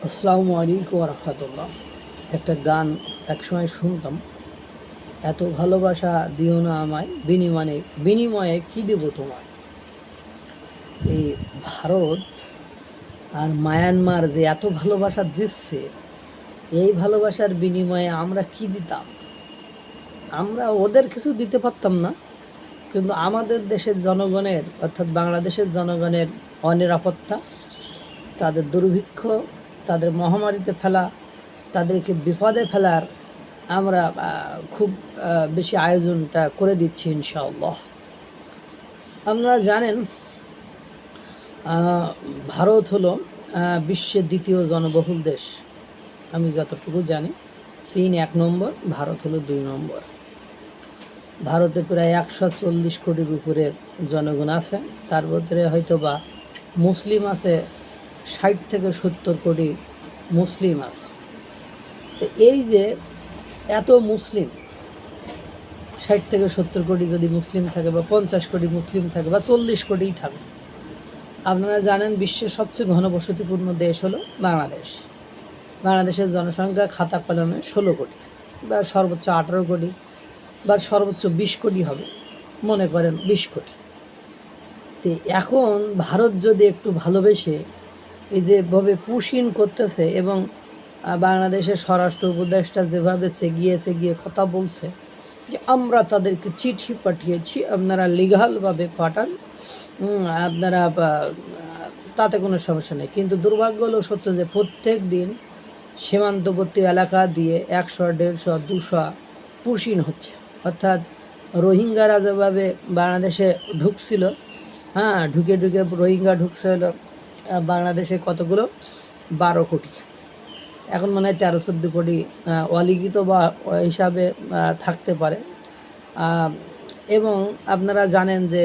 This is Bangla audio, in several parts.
আসসালামু আলাইকুম রহমতুল্লাহ। একটা গান একসময় শুনতাম, এত ভালোবাসা দিও না আমায়, বিনিময়ে বিনিময়ে কি দেব তোমায়। এই ভারত আর মায়ানমার যে এত ভালোবাসা দিচ্ছে, এই ভালোবাসার বিনিময়ে আমরা কি দিতাম? আমরা ওদের কিছু দিতে পারতাম না, কিন্তু আমাদের দেশের জনগণের অর্থাৎ বাংলাদেশের জনগণের অনিরাপত্তা, তাদের দুর্ভিক্ষ, তাদের মহামারীতে ফেলা, তাদেরকে বিপদে ফেলার আমরা খুব বেশি আয়োজনটা করে দিচ্ছি ইনশাআল্লাহ। আপনারা জানেন, ভারত হলো বিশ্বের দ্বিতীয় জনবহুল দেশ। আমি যতটুকু জানি, চীন 1 নম্বর, ভারত হলো 2 নম্বর। ভারতে প্রায় 140 কোটির উপরে জনগণ আছে। তার ভিতরে হয়তো বা মুসলিম আছে 60 থেকে 70 কোটি মুসলিম আছে। তো এই যে এত মুসলিম, 60 থেকে 70 কোটি যদি মুসলিম থাকে, বা 50 কোটি মুসলিম থাকে, বা 40 কোটিই থাকে, আপনারা জানেন বিশ্বের সবচেয়ে ঘনবসতিপূর্ণ দেশ হলো বাংলাদেশ। বাংলাদেশের জনসংখ্যা খাতা কলমে 16 কোটি, বা সর্বোচ্চ 18 কোটি, বা সর্বোচ্চ 20 কোটি হবে, মনে করেন 20 কোটি। তো এখন ভারত যদি একটু ভালোবেসে এই যেভাবে পুশিন করতেছে, এবং বাংলাদেশের স্বরাষ্ট্র উপদেষ্টা যেভাবে চেগিয়ে কথা বলছে যে আমরা তাদেরকে চিঠি পাঠিয়েছি, আপনারা লিগালভাবে পাঠান, আপনারা তাতে কোনো সমস্যা নেই। কিন্তু দুর্ভাগ্য হলো সত্য যে প্রত্যেক দিন সীমান্তবর্তী এলাকা দিয়ে 100, 150, 200 পুশিন হচ্ছে। অর্থাৎ রোহিঙ্গারা যেভাবে বাংলাদেশে ঢুকছিল, ঢুকে রোহিঙ্গা ঢুকছে হলো বাংলাদেশে কতগুলো 12 কোটি, এখন মনে হয় 13-14 কোটি অলিখিত বা হিসাবে থাকতে পারে। এবং আপনারা জানেন যে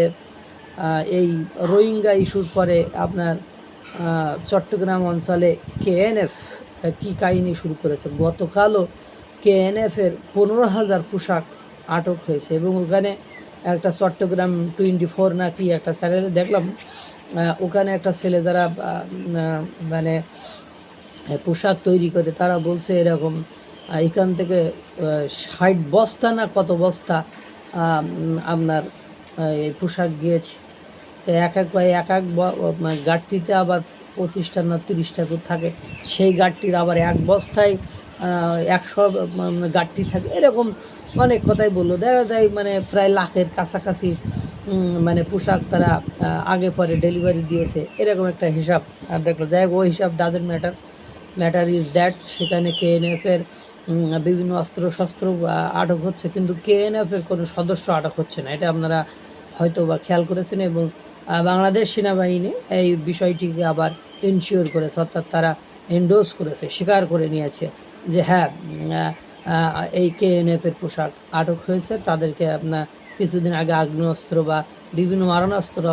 এই রোহিঙ্গা ইস্যুর পরে আপনার চট্টগ্রাম অঞ্চলে KNF কী কাহিনী শুরু করেছে। গতকালও KNF-এর 15,000 পোশাক আটক হয়েছে, এবং ওখানে একটা চট্টগ্রাম 24 না কি একটা চ্যানেলে দেখলাম, ওখানে একটা ছেলে যারা মানে পোশাক তৈরি করে, তারা বলছে এরকম এখান থেকে 60 বস্তা না কত বস্তা আপনার এই পোশাক গিয়েছে। এক গাঁটটিতে আবার 25টা না 30টা করে থাকে, সেই গাঁটটির আবার এক বস্তায় 100 গাঁটটি থাকে। এরকম অনেক কথাই বললো। দেখা যায় মানে প্রায় লাখের কাছাকাছি মানে পোশাক তারা আগে পরে ডেলিভারি দিয়েছে, এরকম একটা হিসাব দেখলো। যাই হোক, ওই হিসাব ডাজেন্ট ম্যাটার ইজ দ্যাট সেখানে KNF-এর বিভিন্ন অস্ত্রশস্ত্র আটক হচ্ছে, কিন্তু KNF-এর কোনো সদস্য আটক হচ্ছে না। এটা আপনারা হয়তো বা খেয়াল করেছেন, এবং বাংলাদেশ সেনাবাহিনী এই বিষয়টিকে আবার এনশিওর করেছে, অর্থাৎ তারা এন্ডোর্স করেছে, স্বীকার করে নিয়েছে যে হ্যাঁ, এই KNF-এর পোশাক আটক হয়েছে। তাদেরকে আপনার কিছুদিন আগে আগ্নেয়াস্ত্র বা বিভিন্ন মারণাস্ত্র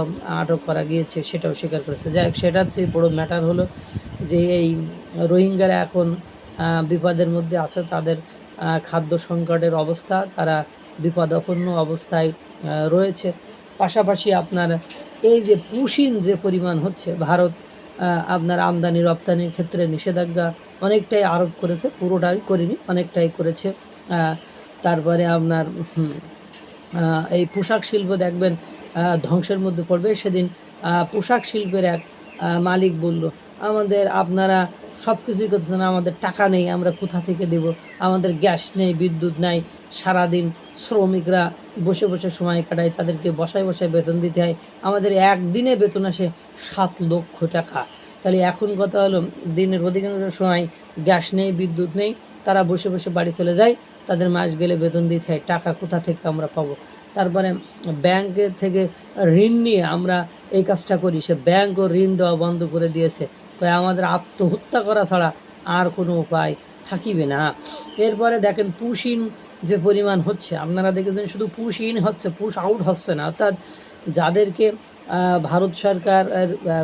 আটক করা গিয়েছে, সেটাও স্বীকার করেছে। যাই হোক, সেটার চেয়ে বড়ো ম্যাটার হলো যে এই রোহিঙ্গারা এখন বিপদের মধ্যে আছে। তাদের খাদ্য সংকটের অবস্থা, তারা বিপদাপন্ন অবস্থায় রয়েছে। পাশাপাশি আপনার এই যে পুশিন যে পরিমাণ হচ্ছে, ভারত আপনার আমদানি রপ্তানির ক্ষেত্রে নিষেধাজ্ঞা অনেকটাই আরোপ করেছে, পুরোটাই করেনি, অনেকটাই করেছে। তারপরে আপনার এই পোশাক শিল্প দেখবেন ধ্বংসের মধ্যে পড়বে। সেদিন পোশাক শিল্পের এক মালিক বলল, আপনারা সব কিছুই করতেছেন, আমাদের টাকা নেই, আমরা কোথা থেকে দেব, আমাদের গ্যাস নেই, বিদ্যুৎ নাই, সারাদিন শ্রমিকরা বসে বসে সময় কাটায়, তাদেরকে বসায় বেতন দিতে হয়, আমাদের একদিনে বেতন আসে 7 লক্ষ টাকা। তাহলে এখন কথা হলো, দিনের অধিকাংশ সময় গ্যাস নেই, বিদ্যুৎ নেই, তারা বসে বসে বাড়ি চলে যায়, তাদের মাস গেলে বেতন দিতে হয়, টাকা কোথা থেকে আমরা পাবো? তারপরে ব্যাংকের থেকে ঋণ নিয়ে আমরা এই কাজটা করি, সে ব্যাংকও ঋণ দেওয়া বন্ধ করে দিয়েছে। আমাদের আত্মহত্যা করা ছাড়া আর কোনো উপায় থাকিবে না। এরপরে দেখেন পুশিন যে পরিমাণ হচ্ছে, আপনারা দেখেছেন শুধু পুশ ইন হচ্ছে, পুশ আউট হচ্ছে না। অর্থাৎ যাদেরকে ভারত সরকার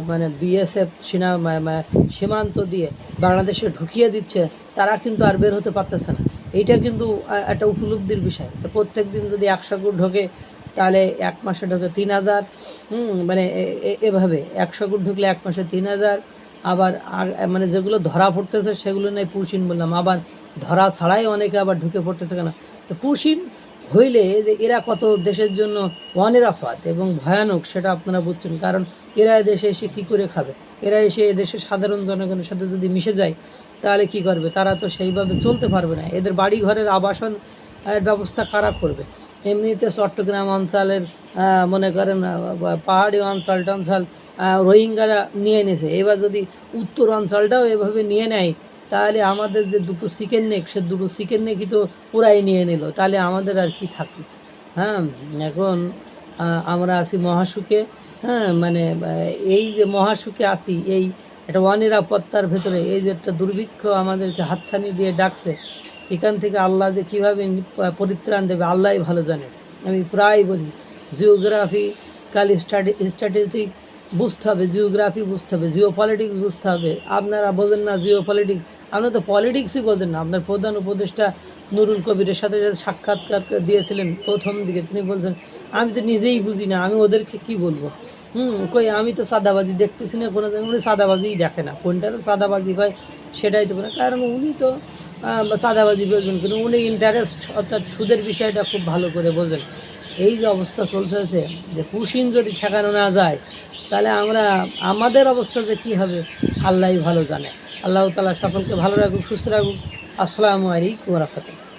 মানে BSF সীমান্ত দিয়ে বাংলাদেশে ঢুকিয়ে দিচ্ছে, তারা কিন্তু আর বের হতে পারতেছে না। এইটা কিন্তু একটা উপলব্ধির বিষয়। তো প্রত্যেক দিন যদি 100 গুণ ঢোকে, তাহলে 1 মাসে ঢোকে 3000, মানে এভাবে 100 গুণ ঢুকলে 1 মাসে 3000, আবার মানে যেগুলো ধরা পড়তেছে সেগুলো নাই পুশিন বললাম, আবার ধরা ছাড়াই অনেকে আবার ঢুকে পড়তেছে কেন? তো পুশিন হইলে যে এরা কত দেশের জন্য অনিরাপদ এবং ভয়ানক সেটা আপনারা বুঝছেন। কারণ এরা দেশে এসে কী করে খাবে? এরা এসে দেশের সাধারণ জনগণের সাথে যদি মিশে যায় তাহলে কি করবে? তারা তো সেইভাবে চলতে পারবে না। এদের বাড়ি ঘরের আবাসন ব্যবস্থা কারা করবে? এমনিতে চট্টগ্রাম অঞ্চলের মনে করেন পাহাড়ি অঞ্চল টঞ্চল রোহিঙ্গারা নিয়ে নিয়েছে। এবার যদি উত্তর অঞ্চলটাও এভাবে নিয়ে নেয় তাহলে আমাদের যে দুটো চিকেন নেক, সে দুটো চিকেন নেকই তো ওরাই নিয়ে নিল, তাহলে আমাদের আর কি থাকবে? হ্যাঁ, এখন আমরা আছি মহাসুখে। হ্যাঁ, মানে এই যে মহাসুখে আছি, এই একটা অনিরাপত্তার ভেতরে এই যে একটা দুর্ভিক্ষ আমাদেরকে হাতছানি দিয়ে ডাকছে, এখান থেকে আল্লাহ যে কীভাবে পরিত্রাণ দেবে আল্লাহই ভালো জানে। আমি প্রায় বলি জিওগ্রাফিক্যাল স্ট্র্যাটেজিক বুঝতে হবে, জিওগ্রাফি বুঝতে হবে, জিও পলিটিক্স বুঝতে হবে। আপনারা বোঝেন না জিও পলিটিক্স, আপনারা তো পলিটিক্সই বোঝেন না। আপনার প্রধান উপদেষ্টা নুরুল কবিরের সাথে সাক্ষাৎকার দিয়েছিলেন প্রথম দিকে, তিনি বলছেন আমি তো নিজেই বুঝি না, আমি ওদেরকে কি বলবো? কই আমি তো সাদাবাজি দেখতেছি না কোনো জায়গায়। উনি সাদাবাজিই দেখে না, কোনটার সাদাবাজি হয় সেটাই তো না। কারণ উনি তো সাদাবাজি বুঝবেন, কিন্তু উনি ইন্টারেস্ট অর্থাৎ সুদের বিষয়টা খুব ভালো করে বোঝেন। এই যে অবস্থা চলতেছে, যে পুশিন যদি ঠেকানো না যায় তাহলে আমাদের অবস্থা যে কী হবে আল্লাহই ভালো জানে। আল্লাহ তাআলা সকলকে ভালো রাখুক, সুস্থ রাখুক। আসসালামু আলাইকুম ওয়া রাহমাতুল্লাহ।